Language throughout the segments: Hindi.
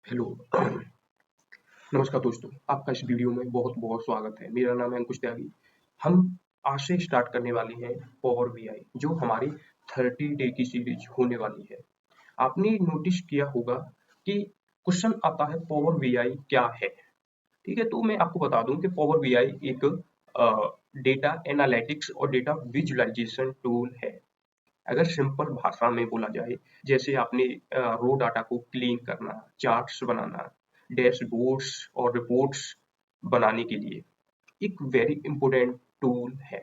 हेलो। नमस्कार दोस्तों, आपका इस वीडियो में बहुत-बहुत स्वागत है। मेरा नाम है अंकुश त्यागी। हम आज से स्टार्ट करने वाले हैं पावर बीआई, जो हमारी 30 डे की सीरीज होने वाली है। आपने नोटिस किया होगा कि क्वेश्चन आता है पावर बीआई क्या है? ठीक है, तो मैं आपको बता दूं कि पावर बीआई एक डेटा एनालिटिक्स और डेटा विजुअलाइजेशन टूल है। अगर सिंपल भाषा में बोला जाए, जैसे आपने रो डाटा को क्लीन करना, चार्ट्स बनाना, डैशबोर्ड्स और रिपोर्ट्स बनाने के लिए एक वेरी इंपॉर्टेंट टूल है।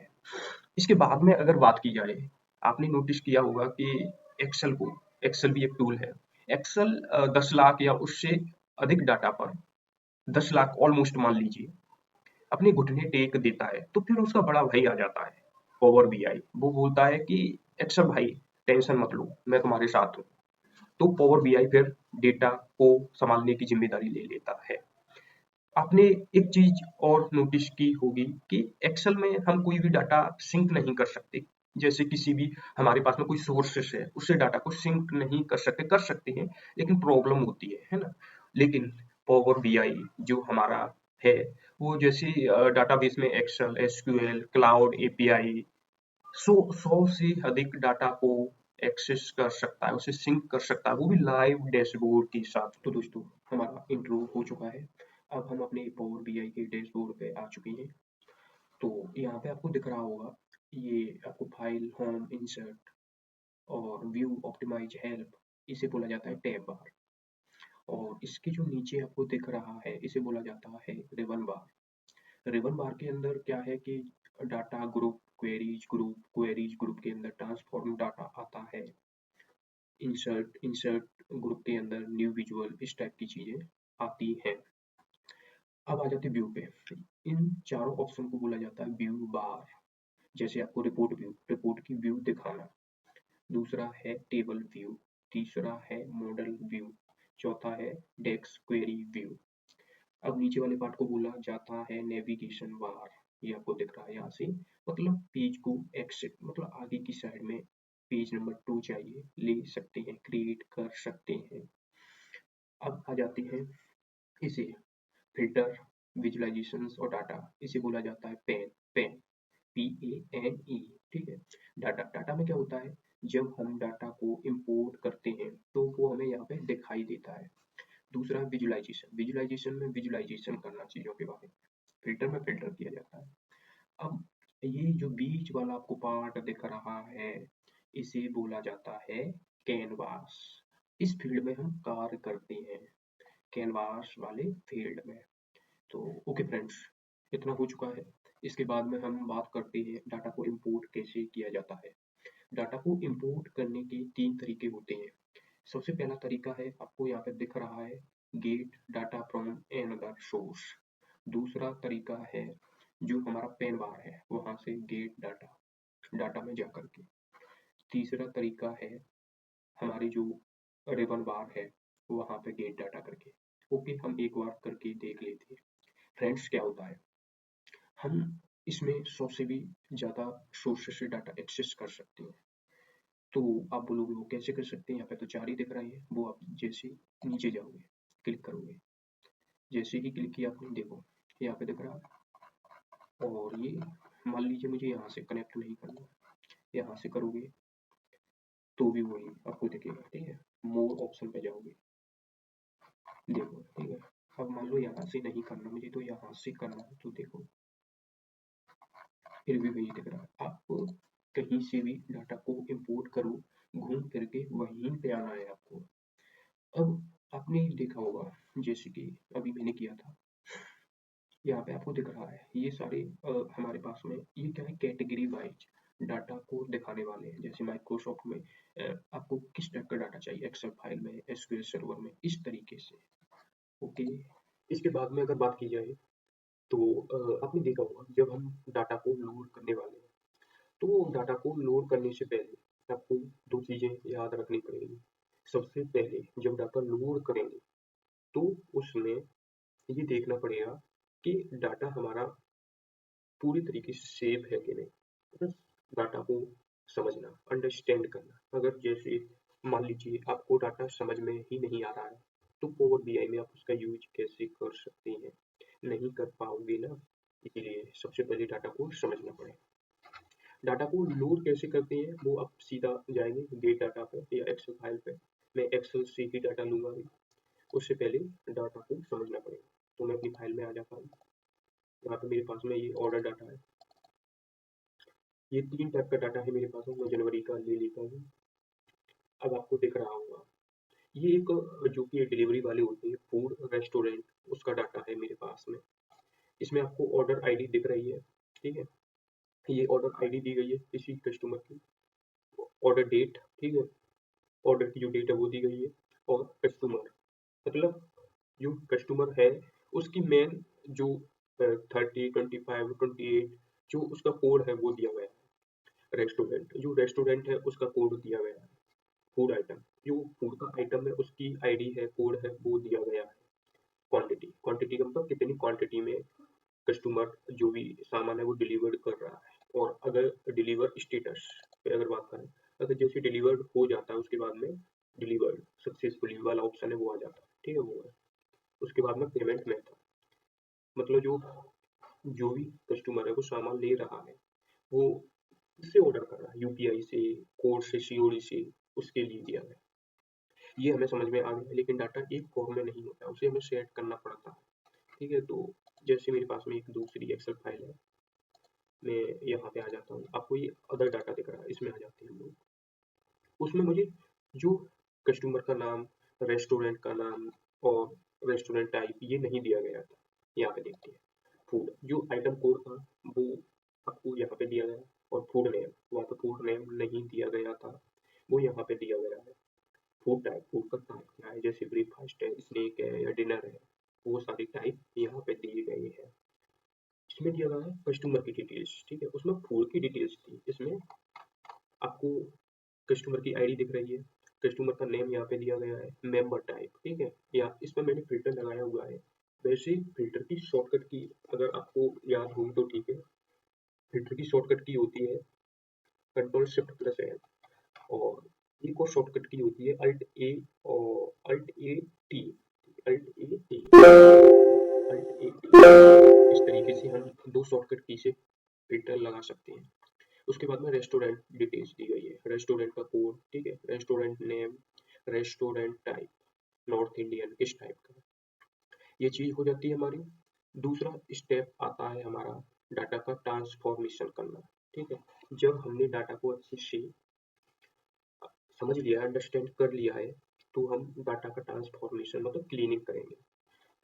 इसके बाद में अगर बात की जाए, आपने नोटिस किया होगा कि एक्सेल भी एक टूल है। एक्सेल 10 लाख या उससे अधिक डाटा पर 10 लाख ऑलमोस्ट मान लीजिए अपने घुटने टेक देता है, तो फिर उसका बड़ा भाई आ जाता है पावर बीआई। वो बोलता है कि एक्सेल भाई टेंशन मत लो, मैं तुम्हारे साथ हूँ। तो पावर बीआई फिर डेटा को संभालने की जिम्मेदारी ले लेता है। आपने एक चीज और नोटिस की होगी कि एक्सेल में हम कोई भी डाटा सिंक नहीं कर सकते। जैसे किसी भी हमारे पास में कोई सोर्सेस है, उससे डाटा को सिंक नहीं कर सकते हैं, लेकिन प्रॉब्लम होती है ना? लेकिन पावर बीआई जो हमारा है, वो जैसे डाटाबेस में एक्सेल, एसक्यूएल, क्लाउड एपीआई 100 से अधिक डाटा को एक्सेस कर सकता है, उसे सिंक कर सकता है, वो भी लाइव डैशबोर्ड के साथ। तो दोस्तों, हमारा इंट्रो हो चुका है। अब हम अपने पावर बीआई के डैशबोर्ड पे आ चुके हैं। तो यहाँ पे आपको दिख रहा होगा, ये आपको फाइल, होम, इंसर्ट और व्यू, ऑप्टिमाइज, हेल्प, इसे बोला जाता है टैब बार। और इसके जो नीचे आपको दिख रहा है, इसे बोला जाता है रिबन बार। रिबन बार के अंदर क्या है कि डाटा ग्रुप, क्वेरीज ग्रुप के अंदर ट्रांसफॉर्म डाटा आता है। इंसर्ट ग्रुप के अंदर न्यू विजुअल, इस टाइप की चीजें आती हैं। अब आ जाते व्यू पे। इन चारों ऑप्शन को बोला जाता है व्यू बार। जैसे आपको रिपोर्ट की व्यू दिखाना। दूसरा है टेबल व्यू। तीसरा है मॉडल व्यू। चौथा है डेस्क क्वेरी व्यू। अब नीचे वाले पार्ट को बोला जाता है नेविगेशन बार। ये आपको दिख रहा है यहाँ से, मतलब पेज को एक्सिट, मतलब आगे की साइड में पेज नंबर 2 चाहिए, ले सकते हैं, क्रिएट कर सकते हैं। अब आ जाते हैं इसे फिल्टर, विजुअलाइजेशंस और डाटा। इसे बोला जाता है पेन, PANE। ठीक है। डाटा में क्या होता है, जब हम डाटा को इंपोर्ट करते हैं तो वो हमें यहाँ पे दिखाई देता है। दूसरा विजुअलाइजेशन में विजुअलाइजेशन करना चीजों के बारे में। फिल्टर में फिल्टर किया जाता है। अब ये जो बीच वाला आपको पार्ट दिख रहा है, इसे बोला जाता है कैनवास। इस फील्ड में हम कार्य करते हैं, कैनवास वाले फील्ड में। तो ओके फ्रेंड्स, इतना हो चुका है। इसके बाद में हम बात करते हैं डाटा को इंपोर्ट कैसे किया जाता है। डाटा को इंपोर्ट करने के 3 तरीके होते हैं। सबसे पहला तरीका है, आपको यहाँ पे दिख रहा है, gate data from another source. दूसरा तरीका है, जो हमारा पेन बार है वहां से गेट डाटा में जा करके। तीसरा तरीका है, हमारी जो रिबन बार है वहां पे गेट डाटा करके। ओके, हम एक बार करके देख लेते हैं। फ्रेंड्स, क्या होता है, हम इसमें 100 से भी ज़्यादा सोर्सेस से डाटा एक्सेस कर सकते हैं। तो आप बोलोगे वो कैसे कर सकते हैं, यहाँ पे तो 4 ही दिख रहे हैं। वो आप जैसे नीचे जाओगे, क्लिक करोगे, जैसे ही क्लिक किया आपने, देखो यहाँ पे दिख रहा है। और ये मान लीजिए मुझे यहाँ से कनेक्ट नहीं करना है, यहाँ से करोगे तो भी वही आपको दिखेगा। ठीक है, मोर ऑप्शन पे जाओगे, देखो। ठीक है, अब मान लो यहाँ से नहीं करना मुझे, तो यहाँ से करना है, तो देखो फिर भी वही दिख रहा है। आप कहीं से भी डाटा को इंपोर्ट करो, घूम फिर के वहीं पे आना है आपको। अब आपने देखा होगा, जैसे कि अभी मैंने किया था, यहाँ पे आपको दिख रहा है ये सारे हमारे पास में ये क्या है, कैटेगरी वाइज डाटा को दिखाने वाले हैं। जैसे माइक्रोसॉफ्ट में आपको किस टाइप का डाटा चाहिए, एक्सेल फाइल में, एसक्यूएल सर्वर में, इस तरीके से। ओके। इसके बाद में अगर बात की जाए, तो आपने देखा होगा जब हम डाटा को लोड करने वाले हैं, तो डाटा को लोड करने से पहले आपको 2 चीजें याद रखनी पड़ेगी। सबसे पहले जब डाटा लोड करेंगे, तो उसमें ये देखना पड़ेगा कि डाटा हमारा पूरी तरीके से सेफ है कि नहीं। मतलब डाटा को समझना, अंडरस्टैंड करना। अगर जैसे मान लीजिए आपको डाटा समझ में ही नहीं आ रहा है, तो पावर बीआई में आप उसका यूज कैसे कर सकते हैं, नहीं कर पाओगे ना, इसलिए सबसे पहले डाटा को समझना पड़ेगा। डाटा को लोड कैसे करते हैं वो आप सीधा जाएंगे गेट डाटा पे या एक्सेल फाइल पे। मैं एक्सेल से ही डाटा लूंगा अभी। उससे पहले डाटा को समझना पड़ेगा। तो मैं अपनी फाइल में आ जाता हूँ। यहाँ पे मेरे पास में ये ऑर्डर डाटा है। ये 3 टाइप का डाटा है मेरे पास में। मैं जनवरी का ले लेता हूँ। अब आपको दिख रहा होगा ये एक जो कि डिलीवरी वाले होते हैं फूड रेस्टोरेंट, उसका डाटा है मेरे पास में। इसमें आपको ऑर्डर आईडी दिख रही है, ठीक है। ये ऑर्डर आईडी दी गई है किसी कस्टमर की। ऑर्डर डेट, ठीक है, ऑर्डर की जो डेट है वो दी गई है। और कस्टमर मतलब जो कस्टमर है उसकी मेन जो 30, 25, 28 जो उसका कोड है वो दिया गया है। रेस्टोरेंट जो रेस्टोरेंट है उसका कोड दिया गया है। फूड आइटम जो फूड का आइटम है उसकी आईडी है, कोड है, वो दिया गया है। क्वांटिटी क्वांटिटी का मतलब कितनी क्वांटिटी में कस्टमर जो भी सामान है वो डिलीवर्ड कर रहा है। और अगर डिलीवर स्टेटस पे अगर बात करें, अगर जैसे डिलीवर्ड हो जाता है उसके बाद में डिलीवर्ड सक्सेसफुली वाला ऑप्शन है वो आ जाता है, ठीक है, वो है। उसके बाद में पेमेंट मेथड मतलब जो जो भी कस्टमर है वो सामान ले रहा है वो किससे ऑर्डर कर रहा है, यूपीआई से, कोड से, सीओडी से, उसके लिए दिया है। ये हमें समझ में आ गया, लेकिन डाटा एक फॉर्म में नहीं होता, उसे हमें सेट करना पड़ता है, ठीक है। तो जैसे मेरे पास में एक दूसरी एक्सेल फाइल है, मैं यहाँ पे आ जाता हूँ। आपको ये अदर डाटा दिख रहा है, इसमें आ जाते हैं हम लोग। उसमें मुझे जो कस्टमर का नाम, रेस्टोरेंट का नाम और रेस्टोरेंट टाइप ये नहीं दिया गया था। यहाँ पे देखते हैं फूड जो आइटम कोड था वो आपको यहाँ पे दिया गया, और फूड नेम वहाँ पे फूड नेम नहीं दिया गया था, वो यहाँ पे दिया गया है। फूड टाइप, फूड का टाइप क्या है, जैसे ब्रेकफास्ट है, स्नैक है या डिनर है, वो सारी टाइप यहाँ पे दिए गए हैं। इसमें दिया गया है कस्टमर की डिटेल्स, ठीक है, उसमें फूड की डिटेल्स थी। इसमें आपको कस्टमर की आईडी दिख रही है, कस्टमर का नेम यहाँ पे दिया गया है, मेंबर टाइप, ठीक है। या इसमें मैंने फिल्टर लगाया हुआ है। वैसे फिल्टर की शॉर्टकट की अगर आपको याद होगी तो ठीक है। फिल्टर की शॉर्टकट की होती है कंट्रोल शिफ्ट प्लस एल, और एक और शॉर्टकट की होती है अल्ट ए और alt A T, alt A T, alt A T. इस तरीके से हम दो शॉर्टकट की से फिल्टर लगा सकते हैं। उसके बाद में रेस्टोरेंट डिटेल्स दी गई है, रेस्टोरेंट का कोड, ठीक है, restaurant name, restaurant type, north Indian किस टाइप का, ये चीज हो जाती है हमारी। दूसरा स्टेप आता है हमारा डाटा का ट्रांसफॉर्मेशन करना, ठीक है। जब हमने डाटा को अच्छे से समझ लिया, अंडरस्टैंड कर लिया है, तो हम डाटा का ट्रांसफॉर्मेशन मतलब क्लीनिंग करेंगे।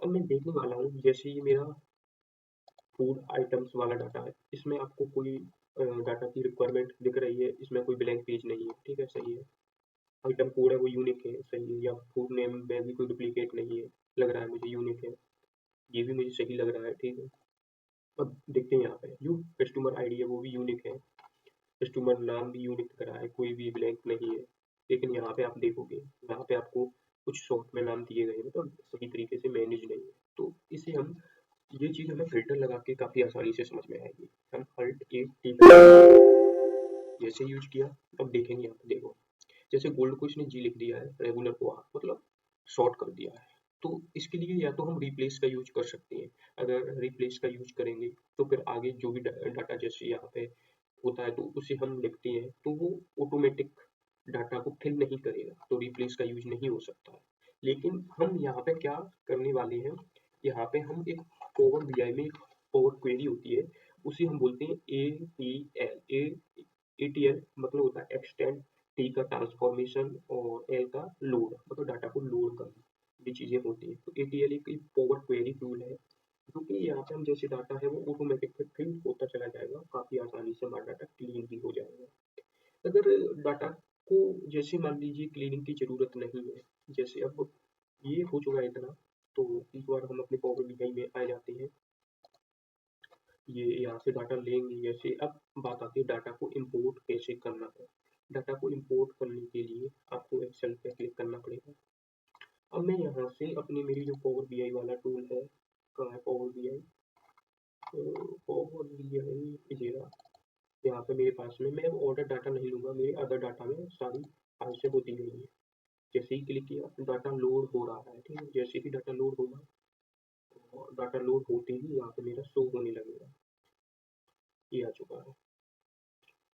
अब मैं देखने वाला हूँ जैसे ये मेरा फूड आइटम्स वाला डाटा है, इसमें आपको कोई डाटा की रिक्वायरमेंट दिख रही है, इसमें कोई ब्लैंक पेज नहीं है, ठीक है, सही है। आइटम कोड है वो यूनिक है, सही है। या फूड नेम में भी कोई डुप्लीकेट नहीं है, लग रहा है मुझे यूनिक है, ये भी मुझे सही लग रहा है, ठीक है। अब देखते हैं यहाँ पे जो कस्टमर आईडी है वो भी यूनिक है, कस्टमर नाम भी यूनिक दिख रहा है, कोई भी ब्लैंक नहीं है। लेकिन यहाँ पे आप देखोगे, यहाँ पे आपको कुछ शॉर्ट में नाम दिए गए हैं, मतलब सही तरीके से मैनेज नहीं है। तो इसे हम ये चीज़ हमें फिल्टर लगा के काफ़ी आसानी से समझ में आएगी। हम अल्ट ए टी जैसे यूज किया, अब देखेंगे यहाँ पे देखो, जैसे गोल्ड को इसने जी लिख दिया है, रेगुलर को आर, मतलब शॉर्ट कर दिया है। तो इसके लिए या तो हम रिप्लेस का यूज कर सकते हैं। अगर रिप्लेस का यूज करेंगे तो फिर आगे जो भी डाटा जैसे यहाँ पे होता है तो उसे हम लिखते हैं तो वो ऑटोमेटिक डाटा को फिल नहीं करेगा, तो रिप्लेस का यूज नहीं हो सकता है। लेकिन हम यहाँ पे क्या करने वाले हैं, यहाँ पे हम एक पावर बीआई में पावर क्वेरी होती है, उसे हम बोलते हैं A T L. A T L मतलब होता है एक्सटेंड, टी का ट्रांसफॉर्मेशन और एल का लोड, मतलब डाटा को लोड करना, ये चीजें होती है। तो एटीएल एक पावर क्वेरी टूल है, क्योंकि यहाँ पे हम जैसे डाटा है वो ऑटोमेटिक फिल होता चला जाएगा, काफी आसानी से हमारा डाटा क्लीन भी हो जाएगा। अगर डाटा को जैसे मान लीजिए क्लीनिंग की जरूरत नहीं है, जैसे अब ये हो चुका है इतना, तो एक बार हम अपने पावर बीआई में आ जाते हैं। ये यहाँ से डाटा लेंगे, जैसे अब बात आती है डाटा को इंपोर्ट कैसे करना है। डाटा को इंपोर्ट करने के लिए आपको एक्सेल पे क्लिक करना पड़ेगा। अब मैं यहाँ से अपनी मेरी जो पावर बीआई वाला टूल है, कहाँ है पावर बीआई, पावर बीआई इधर, यहाँ पे मेरे पास में, मैं अब ऑर्डर डाटा नहीं लूंगा, मेरे अदर डाटा में सारी फाइल्स वो दी गई है। जैसे ही क्लिक किया डाटा लोड हो रहा है, ठीक है। जैसे ही डाटा लोड होगा, तो डाटा लोड होते ही यहाँ पे मेरा शो होने लगेगा, ये आ चुका है।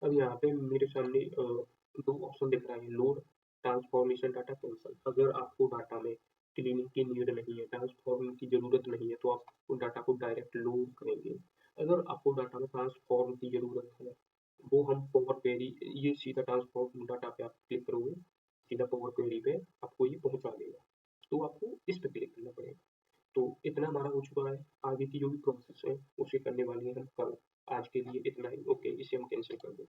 अब यहाँ पे मेरे सामने दो ऑप्शन दिख रहा है, लोड ट्रांसफॉर्मेशन डाटा कैंसल। अगर आपको डाटा में क्लीनिंग की नीड नहीं है, ट्रांसफॉर्म की ज़रूरत नहीं है, तो आप डाटा को डायरेक्ट लोड करेंगे। अगर आपको डाटा में ट्रांसफॉर्म की ज़रूरत है, वो हम पावर क्वेरी, ये सीधा ट्रांसफॉर्म डाटा पे आप क्लिक करोगे, सीधा पावर क्वेरी पे आपको ये पहुंचा देगा, तो आपको इस पे क्लिक करना पड़ेगा। तो इतना हमारा हो चुका है, आगे की जो भी प्रोसेस है उसे करने वाले हैं हम कल। आज के लिए इतना ही, ओके, इसे हम कैंसिल कर दें।